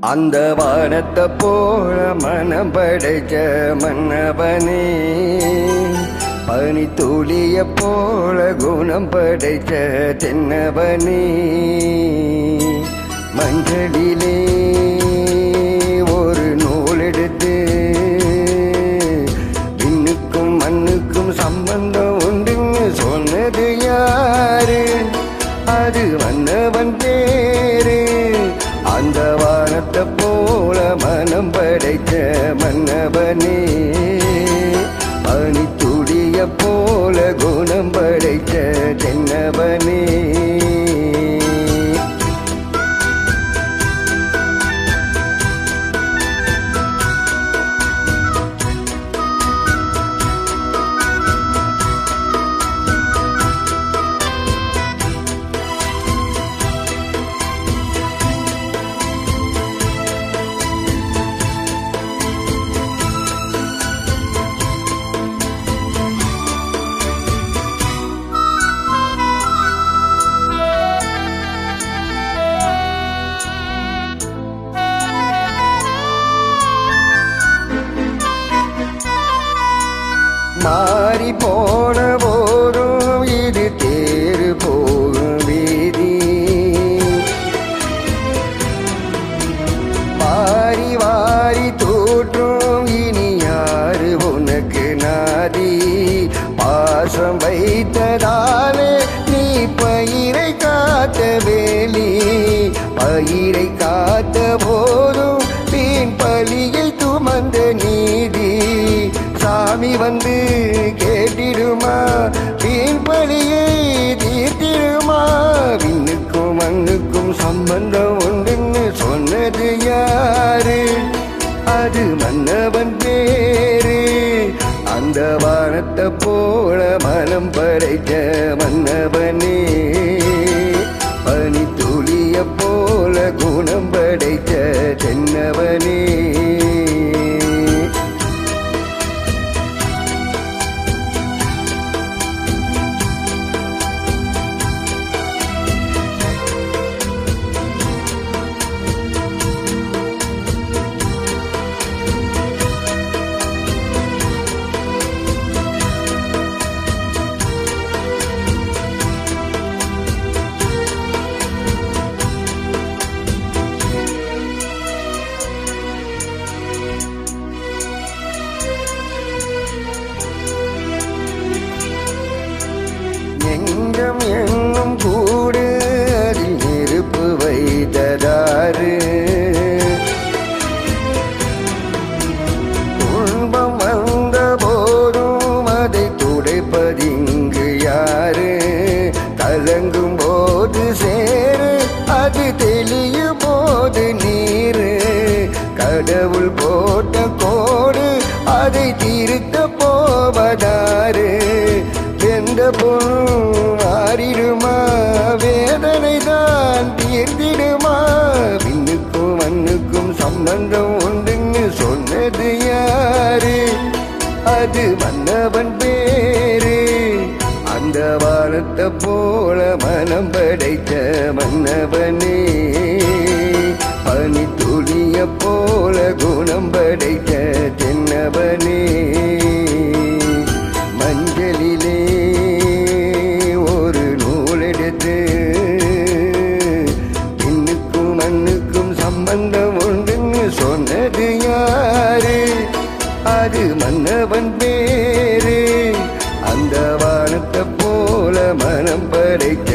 அந்த வானத்தை போல மனம் படைச்ச மன்னவனே, பனி துளிய போல குணம் படைச்ச தென்னவனே, மஞ்சளிலே ஒரு நூல் எடுத்து விண்ணுக்கும் மண்ணுக்கும் சம்பந்தம் உண்டுன்னு சொன்னது யாரு? அது மன்னவன் பேரு. அந்த வானத்தை போல மனம் படைத்த மன்னவனே, பனி துளிய போல குணம் படைத்த தென்னவனே. மாறி போன போதும் இது தேறு போகும் வீதி, வாரி வாரி தூற்றும் இனி யாரு உனக்கு நாதி? பாசம் வைத்ததாலே நீ பயிரை காத்த வேலி, பயிரை காத்த போதும் வீண் பலியை சுமந்த நீதி. சாமி வந்து கேட்டிடுமா, வீண் பலியை தீர்த்திடுமா? விண்ணுக்கும் மண்ணுக்கும் சம்பந்தம் உண்டுன்னு சொன்னது யாரு? அது மன்னவன் பேரு. அந்த வானத்தை போல மனம் படைத்த மன்னவனே, பனி துளிய போல குணம் படைத்த தென்னவனே. நெஞ்சம் என்னும் கூடு அதில் நெருப்பு வைத்ததாறு? துன்பம் வந்த போதும் அதை துடைப்பதிங்கு யாரு? கலங்கும் போது சேரு, அது தெளியும் போது நீரு. கடவுள் போட்ட கோடு அதை திருத்த போவதாரு? வெந்த பொருள் ஆறிடுமா, வேதனை தான் தீர்த்திடுமா? விண்ணுக்கும் மண்ணுக்கும் சம்பந்தம் உண்டுன்னு சொன்னது யாரு? அது மன்னவன் பேரு. அந்த வானத்தை போல மனம் படைத்த மன்னவனே, பனி துளிய போல குணம் படைத்த தென்னவனே, மஞ்சளிலே ஒரு நூல் எடுத்து விண்ணுக்கும் மண்ணுக்கும் சம்பந்தம் உண்டுன்னு சொன்னது யாரு? அது மன்னவன் பேரு. அந்த வானத்தை போல மனம் படைத்த